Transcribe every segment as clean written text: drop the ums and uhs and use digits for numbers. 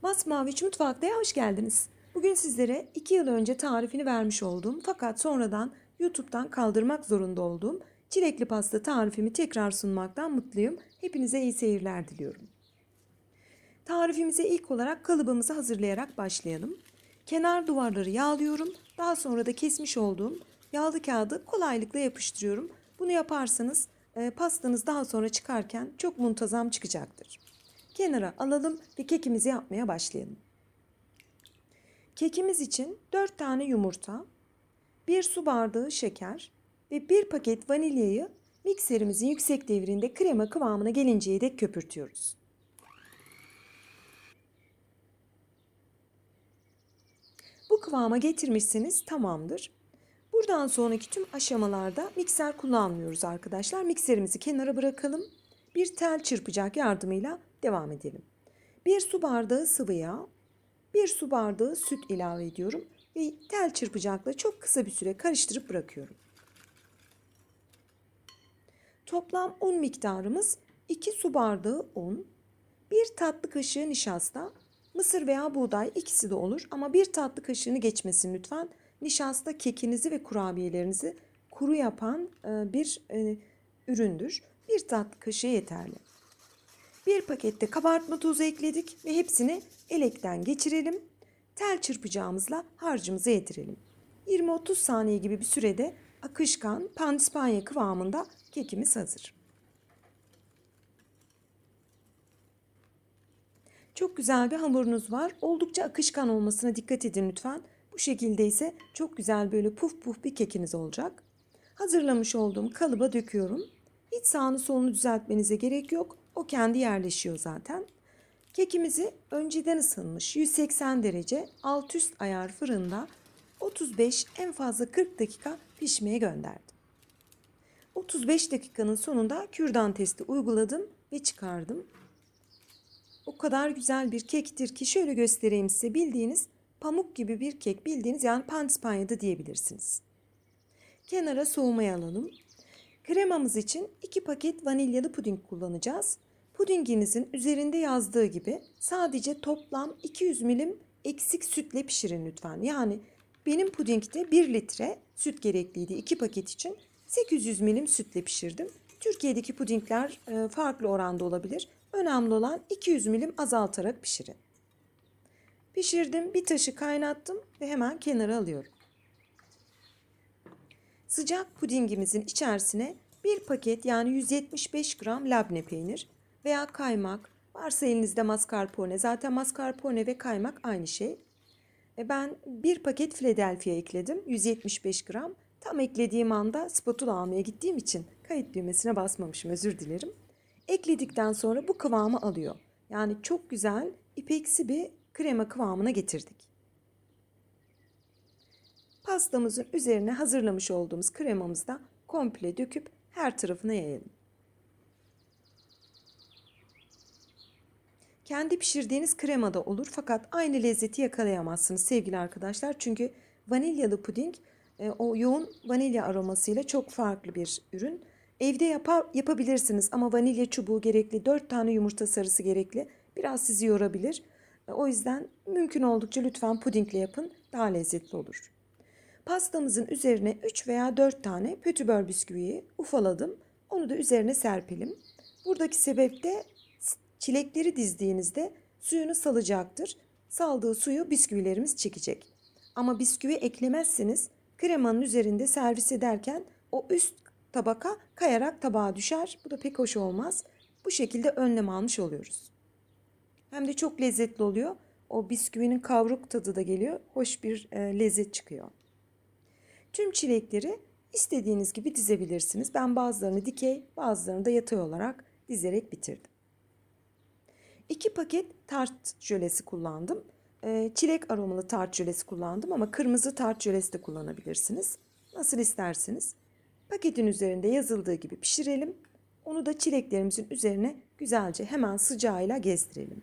Masmavi Mutfak'ta hoş geldiniz. Bugün sizlere 2 yıl önce tarifini vermiş olduğum fakat sonradan YouTube'dan kaldırmak zorunda olduğum çilekli pasta tarifimi tekrar sunmaktan mutluyum. Hepinize iyi seyirler diliyorum. Tarifimize ilk olarak kalıbımızı hazırlayarak başlayalım. Kenar duvarları yağlıyorum. Daha sonra da kesmiş olduğum yağlı kağıdı kolaylıkla yapıştırıyorum. Bunu yaparsanız pastanız daha sonra çıkarken çok muntazam çıkacaktır. Kenara alalım ve kekimizi yapmaya başlayalım. Kekimiz için 4 tane yumurta, 1 su bardağı şeker ve 1 paket vanilyayı mikserimizin yüksek devrinde krema kıvamına gelinceye dek köpürtüyoruz. Bu kıvama getirmişseniz tamamdır. Buradan sonraki tüm aşamalarda mikser kullanmıyoruz arkadaşlar. Mikserimizi kenara bırakalım. Bir tel çırpacak yardımıyla devam edelim. 1 su bardağı sıvı yağ, 1 su bardağı süt ilave ediyorum ve tel çırpacakla çok kısa bir süre karıştırıp bırakıyorum. Toplam un miktarımız 2 su bardağı un, 1 tatlı kaşığı nişasta, mısır veya buğday ikisi de olur ama 1 tatlı kaşığını geçmesin lütfen. Nişasta kekinizi ve kurabiyelerinizi kuru yapan bir üründür. 1 tatlı kaşığı yeterli. 1 pakette kabartma tozu ekledik ve hepsini elekten geçirelim. Tel çırpacağımızla harcımıza yedirelim. 20-30 saniye gibi bir sürede akışkan pandispanya kıvamında kekimiz hazır. Çok güzel bir hamurunuz var. Oldukça akışkan olmasına dikkat edin lütfen. Bu şekilde ise çok güzel böyle puf puf bir kekiniz olacak. Hazırlamış olduğum kalıba döküyorum. Hiç sağını solunu düzeltmenize gerek yok. O kendi yerleşiyor zaten. Kekimizi önceden ısınmış 180 derece alt üst ayar fırında 35 en fazla 40 dakika pişmeye gönderdim. 35 dakikanın sonunda kürdan testi uyguladım ve çıkardım. O kadar güzel bir kektir ki şöyle göstereyim size, bildiğiniz pamuk gibi bir kek, bildiğiniz yani pandispanya da diyebilirsiniz. Kenara soğumaya alalım. Kremamız için 2 paket vanilyalı puding kullanacağız. Pudinginizin üzerinde yazdığı gibi sadece toplam 200 milim eksik sütle pişirin lütfen. Yani benim pudingde 1 litre süt gerekliydi 2 paket için. 800 milim sütle pişirdim. Türkiye'deki pudingler farklı oranda olabilir. Önemli olan 200 milim azaltarak pişirin. Pişirdim, bir taşı kaynattım ve hemen kenara alıyorum. Sıcak pudingimizin içerisine 1 paket yani 175 gram labne peynir veya kaymak, varsa elinizde mascarpone, zaten mascarpone ve kaymak aynı şey. Ben 1 paket Philadelphia ekledim, 175 gram. Tam eklediğim anda spatula almaya gittiğim için kayıt düğmesine basmamışım, özür dilerim. Ekledikten sonra bu kıvamı alıyor. Yani çok güzel ipeksi bir krema kıvamına getirdik. Pastamızın üzerine hazırlamış olduğumuz kremamızı da komple döküp her tarafına yayalım. Kendi pişirdiğiniz krema da olur fakat aynı lezzeti yakalayamazsınız sevgili arkadaşlar. Çünkü vanilyalı puding o yoğun vanilya aromasıyla çok farklı bir ürün. Evde yapabilirsiniz ama vanilya çubuğu gerekli, 4 tane yumurta sarısı gerekli. Biraz sizi yorabilir. O yüzden mümkün oldukça lütfen pudingle yapın, daha lezzetli olur. Pastamızın üzerine 3 veya 4 tane pötibör bisküviyi ufaladım. Onu da üzerine serpelim. Buradaki sebep de çilekleri dizdiğinizde suyunu salacaktır. Saldığı suyu bisküvilerimiz çekecek. Ama bisküvi eklemezseniz kremanın üzerinde servis ederken o üst tabaka kayarak tabağa düşer. Bu da pek hoş olmaz. Bu şekilde önlem almış oluyoruz. Hem de çok lezzetli oluyor. O bisküvinin kavruk tadı da geliyor. Hoş bir lezzet çıkıyor. Tüm çilekleri istediğiniz gibi dizebilirsiniz. Ben bazılarını dikey, bazılarını da yatay olarak dizerek bitirdim. 2 paket tart jölesi kullandım. Çilek aromalı tart jölesi kullandım ama kırmızı tart jölesi de kullanabilirsiniz. Nasıl isterseniz. Paketin üzerinde yazıldığı gibi pişirelim. Onu da çileklerimizin üzerine güzelce hemen sıcağıyla gezdirelim.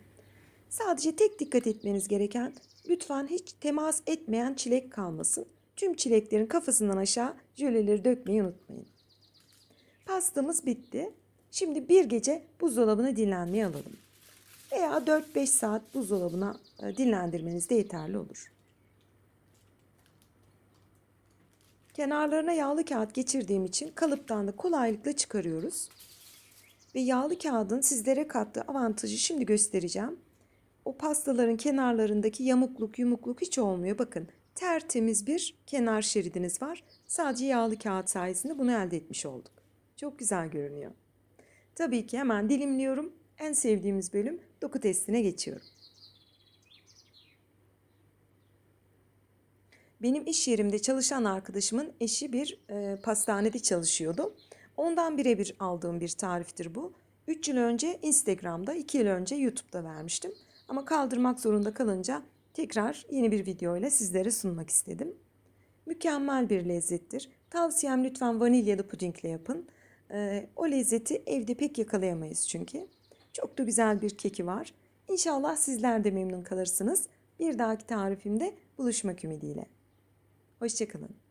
Sadece tek dikkat etmeniz gereken, lütfen hiç temas etmeyen çilek kalmasın. Tüm çileklerin kafasından aşağı jöleleri dökmeyi unutmayın. Pastamız bitti. Şimdi bir gece buzdolabına dinlenmeye alalım. veya 4-5 saat buzdolabına dinlendirmeniz de yeterli olur. Kenarlarına yağlı kağıt geçirdiğim için kalıptan da kolaylıkla çıkarıyoruz. Ve yağlı kağıdın sizlere kattığı avantajı şimdi göstereceğim. O pastaların kenarlarındaki yumukluk hiç olmuyor. Bakın, tertemiz bir kenar şeridiniz var. Sadece yağlı kağıt sayesinde bunu elde etmiş olduk. Çok güzel görünüyor. Tabii ki hemen dilimliyorum. En sevdiğimiz bölüm doku testine geçiyorum. Benim iş yerimde çalışan arkadaşımın eşi bir pastanede çalışıyordu. Ondan birebir aldığım bir tariftir bu. 3 yıl önce Instagram'da, 2 yıl önce YouTube'da vermiştim. Ama kaldırmak zorunda kalınca tekrar yeni bir video ile sizlere sunmak istedim. Mükemmel bir lezzettir. Tavsiyem, lütfen vanilyalı pudingle yapın. O lezzeti evde pek yakalayamayız çünkü. Çok da güzel bir keki var. İnşallah sizler de memnun kalırsınız. Bir dahaki tarifimde buluşmak ümidiyle. Hoşça kalın.